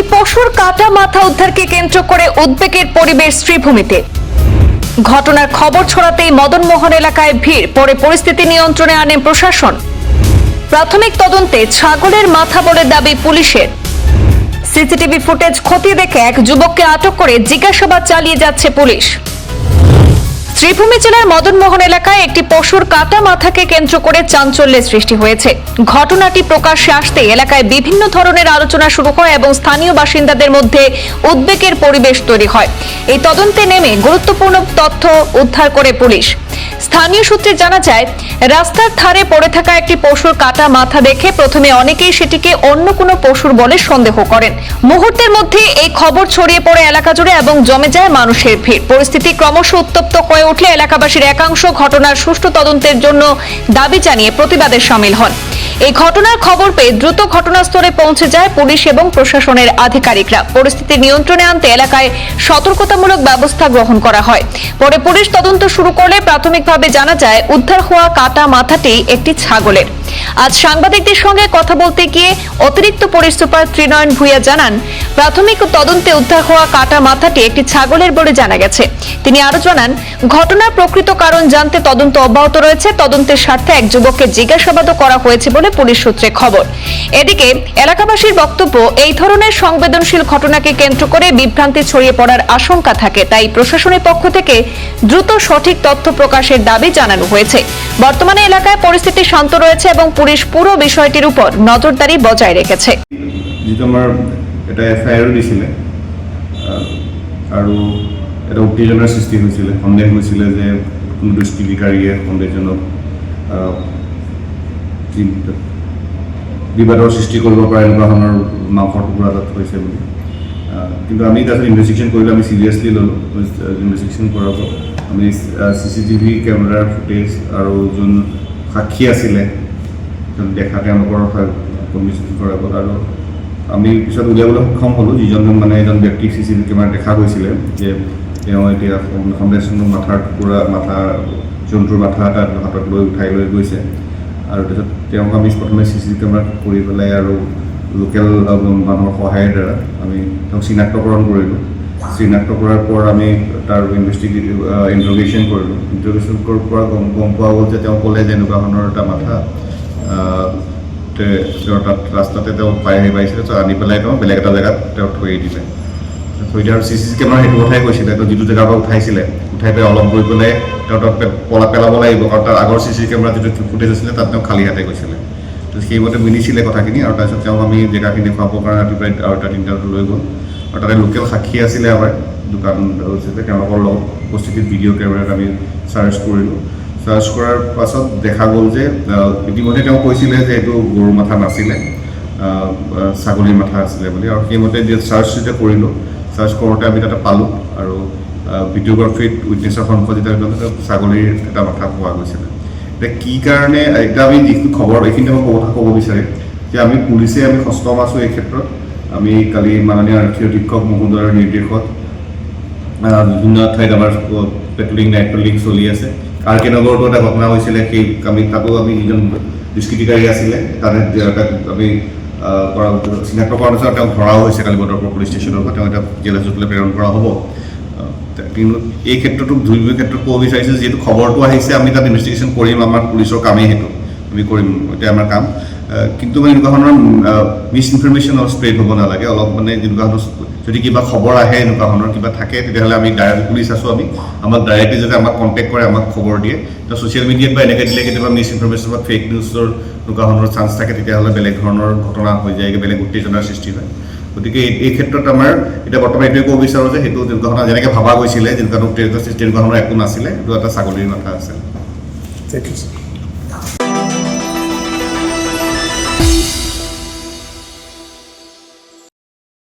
একটি পশুর কাটা মাথা উদ্ধারকে কেন্দ্র করে উদ্বেগের পরিবেশ শ্রীভূমিতে। ঘটনার খবর ছড়াতেই মদনমোহন এলাকায় ভিড়, পরে পরিস্থিতি নিয়ন্ত্রণে আনে প্রশাসন। প্রাথমিক তদন্তে ছাগলের মাথা বলে দাবি পুলিশের। সিসিটিভি ফুটেজ খতিয়ে দেখে এক যুবককে আটক করে জিজ্ঞাসাবাদ চালিয়ে যাচ্ছে পুলিশ। শ্রীভূমি জেলার মদনমোহন এলাকায় একটি পশুর কাটা মাথাকে কেন্দ্র করে চাঞ্চল্যের সৃষ্টি হয়েছে। ঘটনাটি প্রকাশ্যে আসতেই এলাকায় বিভিন্ন ধরনের আলোচনা শুরু হয় এবং স্থানীয় বাসিন্দাদের মধ্যে উদ্বেগের পরিবেশ তৈরি হয়। এই তদন্তে নেমে গুরুত্বপূর্ণ তথ্য উদ্ধার করে পুলিশ। স্থানীয় সূত্রে জানা যায়, রাস্তার ধারে পড়ে থাকা একটি পশুর কাটা মাথা দেখে প্রথমে অনেকেই সেটিকে অন্য কোনো পশুর বলে সন্দেহ করেন। মুহূর্তের মধ্যে এই খবর ছড়িয়ে পড়ে এলাকা জুড়ে এবং জমে যায় মানুষের ভিড়। পরিস্থিতি ক্রমশ উত্তপ্ত হয়ে উঠলে এলাকাবাসীর একাংশ ঘটনার সুষ্ঠু তদন্তের জন্য দাবি জানিয়ে প্রতিবাদে শামিল হন। এই ঘটনার খবর পেয়ে দ্রুত ঘটনাস্থলে পৌঁছে যায় পুলিশ এবং প্রশাসনের আধিকারিকরা। পরিস্থিতি নিয়ন্ত্রণে আনতে এলাকায় সতর্কতামূলক ব্যবস্থা গ্রহণ করা হয়। পরে পুলিশ তদন্ত শুরু করলে প্রাথমিকভাবে জানা যায় উদ্ধার হওয়া কাটা মাথাটি একটি ছাগলের। আজ সাংবাদিকদের সঙ্গে কথা বলতে গিয়ে অতিরিক্ত পুলিশ সুপার ত্রিনয়ন ভূঁইয়া জানান, প্রাথমিক তদন্তে উদ্ধার হওয়া কাটা মাথাটি একটি ছাগলের বলে জানা গেছে। তিনি আরো জানান, ঘটনার প্রকৃত কারণ জানতে তদন্ত অব্যাহত রয়েছে। তদন্তের স্বার্থে এক যুবককে জিজ্ঞাসাবাদও করা হয়েছে বলে পুলিশ সূত্রে খবর। এদিকে এলাকাবাসীর বক্তব্য, এই ধরনের সংবেদনশীল ঘটনাকে কেন্দ্র করে বিভ্রান্তি ছড়িয়ে পড়ার আশঙ্কা থাকে, তাই প্রশাসনের পক্ষ থেকে দ্রুত সঠিক তথ্য প্রকাশের দাবি জানানো হয়েছে। বর্তমানে এলাকায় পরিস্থিতি শান্ত রয়েছে এবং পুলিশ পুরো বিষয়টির উপর নজরদারি বজায় রেখেছে। যেহেতু আমার এটা এফআইআর দিছিলে আৰু এটা উত্তেজনাৰ সৃষ্টি হৈছিল, সন্দেহ হৈছিল যে কোনো দুষ্কৃতিকাৰীয়ে সন্দেহজনক বিবাদৰ সৃষ্টি কৰিব পাৰে এনেকুৱা ধৰণৰ মাংসৰ টুকুৰা তাত হৈছে বুলি। কিন্তু আমি তাৰপিছত ইনভেষ্টিগেশ্যন কৰিলোঁ, আমি চিৰিয়াছলি ল'লোঁ। ইনভেষ্টিগেশ্যন কৰাৰ পাছত আমি CCTV কেমেৰাৰ ফুটেজ আৰু যোন সাক্ষী আছিলে দেখা তেওঁলোকৰ কনভিচেশ্যন কৰাৰ পাছত আৰু আমি পিছত উলিয়াবলৈ সক্ষম হ'লোঁ। যিজন মানে এজন ব্যক্তিক CCTV কেমেৰাত দেখা গৈছিলে যে তেওঁ এতিয়া সন্দেহজনক মাথাৰ টুকুৰা জন্তুৰ মাথা এটা হাতত লৈ উঠাই লৈ গৈছে। আৰু তাৰপিছত তেওঁক আমি প্ৰথমে CCTV কেমেৰাত কৰি পেলাই আৰু লোকেল মানুহৰ সহায়ৰ দ্বাৰা আমি তেওঁক চিনাক্তকৰণ কৰিলোঁ। চিনাক্ত কৰাৰ পৰ আমি তাৰ ইণ্টাৰগেশ্যন কৰিলোঁ। ইণ্টাৰগেশ্যন কৰাৰ পৰা গম পোৱা গ'ল যে তেওঁ ক'লে যে এনেকুৱা ধৰণৰ এটা মাথা তেওঁ তাত ৰাস্তাতে তেওঁ পাইছিলে, আনি পেলাই তেওঁ বেলেগ এটা জেগাত তেওঁ থৈ দিলে। থৈ দিয়াৰ CCTV কেমেৰা সেইটো কথাই কৈছিলে, তেওঁ যিটো জেগাৰ পৰা উঠাইছিলে, উঠাই পেলাই অলপ গৈ পেলাই তেওঁ তাত পেলাব লাগিব, কাৰণ তাৰ আগৰ CCTV কেমেৰা যিটো ফুটেজ আছিলে তাত তেওঁ খালী হাতে গৈছিলে। সেইমতে মিলিছিলে কথাখিনি। আৰু তাৰপিছত তেওঁক আমি জেগাখিনি দেখুৱাবৰ কাৰণে ৰাতিপুৱাই আৰু এটা তিনিটাত লৈ গ'ল। আৰু তাতে লোকেল সাক্ষী আছিলে আমাৰ দোকান হৈছিলে, তেওঁলোকৰ লগত উপস্থিতিত ভিডিঅ' কেমেৰাত আমি চাৰ্চ কৰিলোঁ। চাৰ্চ কৰাৰ পাছত দেখা গ'ল যে ইতিমধ্যে তেওঁ কৈছিলে যে এইটো গৰুৰ মাথা নাছিলে, ছাগলীৰ মাথা আছিলে বুলি। আৰু সেইমতে চাৰ্চ যেতিয়া কৰিলোঁ, চাৰ্চ কৰোঁতে আমি তাতে পালোঁ আৰু ভিডিঅ'গ্ৰাফিত উইটনেছৰ সন্মুখত যেতিয়া ছাগলীৰ এটা মাথা পোৱা গৈছিলে। এতিয়া কি কাৰণে এতিয়া আমি যিটো খবৰ, এইখিনি মই কথা ক'ব বিচাৰিম যে আমি পুলিচে আমি সষ্টম আছোঁ এই ক্ষেত্ৰত। আমি কালি মাননীয় আৰক্ষী অধীক্ষক মহোদয়ৰ নিৰ্দেশত বিভিন্ন ঠাইত আমাৰ নাইট পেট্ৰলিং চলি আছে। RK নগৰতো এটা ঘটনা হৈছিলে, সেই তাতো আমি যিজন দুষ্কৃতিকাৰী আছিলে তাতে আমি চিনাক্তকৰণ হৈছে আৰু তেওঁক ধৰাও হৈছে কালি বদৰপুৰ পুলিচ ষ্টেচনৰ পৰা। তেওঁ এতিয়া জেল হাজতলৈ প্ৰেৰণ কৰা হ'ব। কিন্তু এই ক্ষেত্ৰতো দুয়োৰ ক্ষেত্ৰত ক'ব বিচাৰিছোঁ, যিহেতু খবৰটো আহিছে আমি তাত ইনভেষ্টিগেশ্যন কৰিম, আমাৰ পুলিচৰ কামেই সেইটো, আমি কৰিম, এতিয়া আমাৰ কাম। কিন্তু মানে এনেকুৱা ধৰণৰ মিছ ইনফৰমেশ্যন স্প্ৰেড হ'ব নালাগে। অলপ মানে যেনেকুৱা ধৰণৰ যদি কিবা খবৰ আহে, এনেকুৱা ধৰণৰ কিবা থাকে, তেতিয়াহ'লে আমি ডাইৰেক্ট পুলিচ আছোঁ, আমাক ডাইৰেক্টলি যাতে আমাক কণ্টেক্ট কৰে, আমাক খবৰ দিয়ে। তো ছ'চিয়েল মিডিয়াত বা এনেকৈ দিলে কেতিয়াবা মিছ ইনফৰমেশ্যন বা ফেক নিউজৰ এনেকুৱা ধৰণৰ চান্স থাকে, তেতিয়াহ'লে বেলেগ ধৰণৰ ঘটনা হৈ যায়, বেলেগ উত্তেজনাৰ সৃষ্টি হয়। গতিকে এই ক্ষেত্ৰত আমাৰ এতিয়া বৰ্তমান এইটোৱে ক'ব বিচাৰোঁ যে সেইটো তেনেকুৱা ধৰণৰ যেনেকৈ ভাবা গৈছিলে, তেনেকুৱা ধৰণৰ একো নাছিলে, এইটো এটা ছাগলীৰ মাথা আছিল।